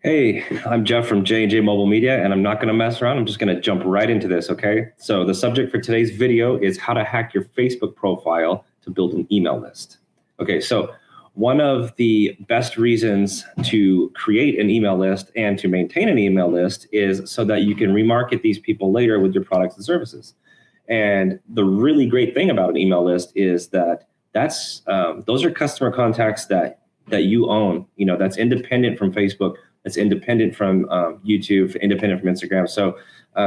Hey, I'm Jeff from J&J Mobile Media, and I'm not going to mess around. I'm just going to jump right into this, okay? So the subject for today's video is how to hack your Facebook profile to build an email list. Okay, so one of the best reasons to create an email list and to maintain an email list is so that you can remarket these people later with your products and services. And the really great thing about an email list is that those are customer contacts that you own. You know, that's independent from Facebook. It's independent from YouTube, independent from Instagram. So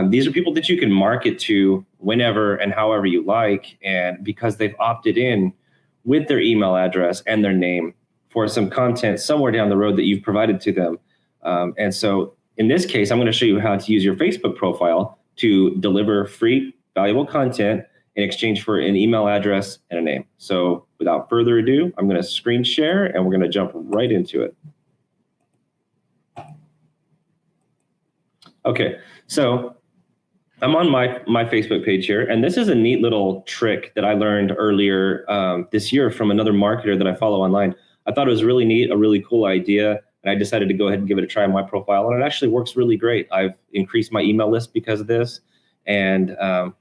these are people that you can market to whenever and however you like. And because they've opted in with their email address and their name for some content somewhere down the road that you've provided to them. And so in this case, I'm going to show you how to use your Facebook profile to deliver free, valuable content in exchange for an email address and a name. So without further ado, I'm going to screen share and we're going to jump right into it. Okay, so I'm on my Facebook page here, and this is a neat little trick that I learned earlier this year from another marketer that I follow online. I thought it was really neat, a really cool idea, and I decided to go ahead and give it a try on my profile, and it actually works really great. I've increased my email list because of this, and I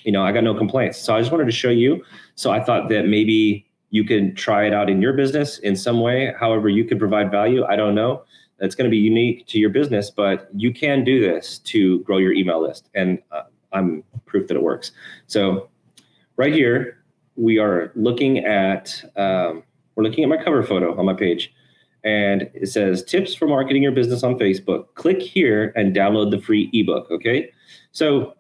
got no complaints. So I just wanted to show you. So I thought that maybe you can try it out in your business in some way, however you can provide value. I don't know. It's going to be unique to your business, but you can do this to grow your email list. And I'm proof that it works. So right here, we are looking at my cover photo on my page. And it says tips for marketing your business on Facebook. Click here and download the free ebook. Okay. So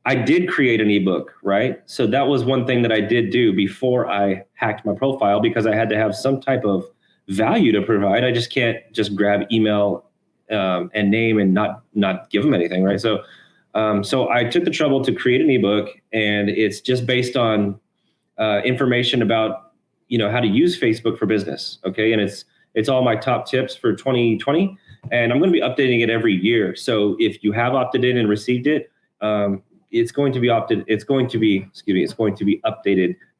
I did create an ebook, right? So that was one thing that I did do before I hacked my profile, because I had to have some type of value to provide. I just can't just grab email and name and not give them anything, right? So I took the trouble to create an ebook, and it's just based on information about how to use Facebook for business. Okay, and it's all my top tips for 2020, and I'm going to be updating it every year. So if you have opted in and received it, it's going to be updated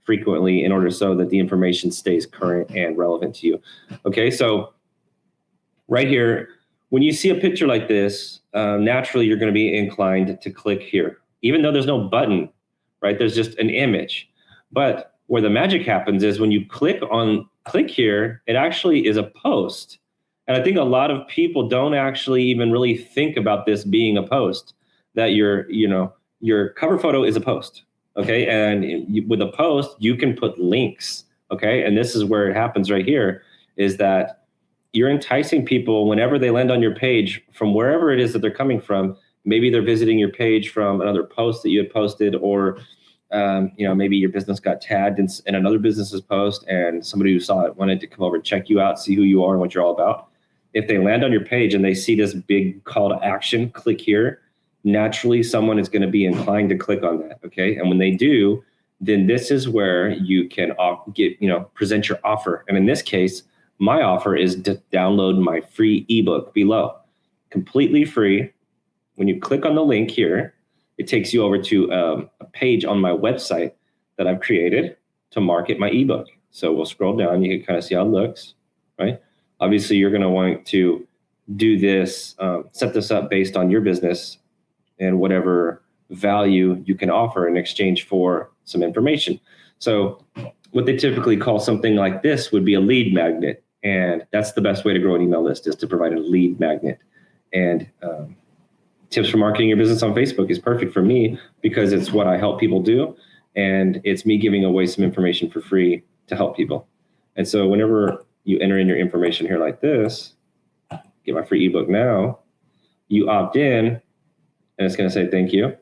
frequently in order so that the information stays current and relevant to you. Okay, so right here, when you see a picture like this, naturally you're going to be inclined to click here, even though there's no button, right? There's just an image. But where the magic happens is when you click here, it actually is a post. And I think a lot of people don't actually even really think about this being a post, that your cover photo is a post. Okay, and with a post, you can put links. Okay, and this is where it happens right here, is that you're enticing people whenever they land on your page from wherever it is that they're coming from. Maybe they're visiting your page from another post that you had posted, or maybe your business got tagged in another business's post, and somebody who saw it wanted to come over and check you out, see who you are and what you're all about. If they land on your page and they see this big call to action, click here, naturally someone is going to be inclined to click on that. Okay, and when they do, then this is where you can present your offer. And in this case, my offer is to download my free ebook below, completely free. When you click on the link here, it takes you over to a page on my website that I've created to market my ebook. So we'll scroll down, you can kind of see how it looks, right? Obviously you're going to want to do this, set this up based on your business and whatever value you can offer in exchange for some information. So what they typically call something like this would be a lead magnet. And that's the best way to grow an email list, is to provide a lead magnet. And tips for marketing your business on Facebook is perfect for me because it's what I help people do. And it's me giving away some information for free to help people. And so whenever you enter in your information here like this, get my free ebook now, you opt in, and it's going to say thank you.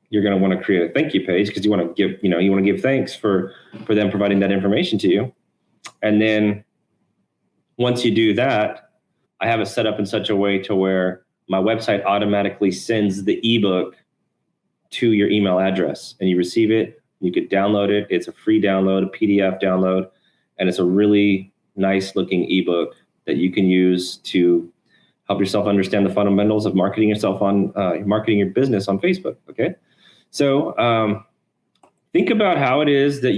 You're going to want to create a thank you page because you want to give thanks for them providing that information to you. And then once you do that, I have it set up in such a way to where my website automatically sends the ebook to your email address, and you receive it. You could download it. It's a free download, a PDF download, and it's a really nice looking ebook that you can use to help yourself understand the fundamentals of marketing marketing your business on Facebook. Okay, so think about how it is that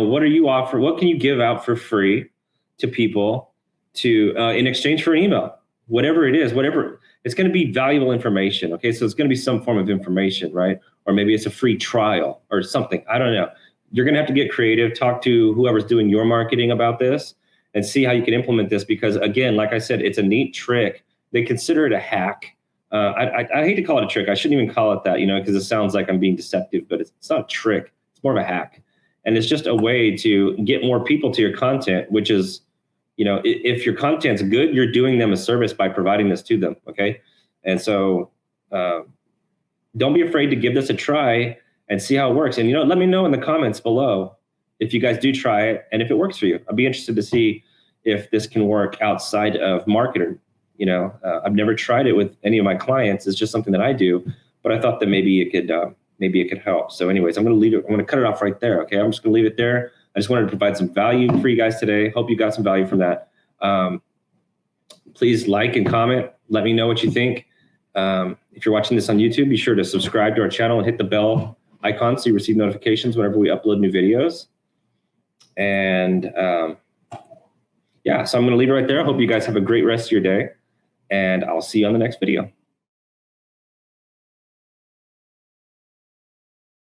what are you offering? What can you give out for free to people in exchange for an email? whatever it is, whatever, it's going to be valuable information. Okay. So it's going to be some form of information, right? Or maybe it's a free trial or something. I don't know. You're going to have to get creative, talk to whoever's doing your marketing about this and see how you can implement this. Because again, like I said, it's a neat trick. They consider it a hack. I hate to call it a trick. I shouldn't even call it that, because it sounds like I'm being deceptive, but it's not a trick. It's more of a hack. And it's just a way to get more people to your content, which is, if your content's good, you're doing them a service by providing this to them. Okay. And so don't be afraid to give this a try and see how it works. And, let me know in the comments below if you guys do try it and if it works for you. I'd be interested to see if this can work outside of marketing. I've never tried it with any of my clients. It's just something that I do, but I thought that maybe it could help. So anyways, I'm going to leave it. I'm going to cut it off right there. Okay. I'm just going to leave it there. I just wanted to provide some value for you guys today. Hope you got some value from that. Please like and comment. Let me know what you think. If you're watching this on YouTube, be sure to subscribe to our channel and hit the bell icon so you receive notifications whenever we upload new videos. And so I'm going to leave it right there. I hope you guys have a great rest of your day, and I'll see you on the next video.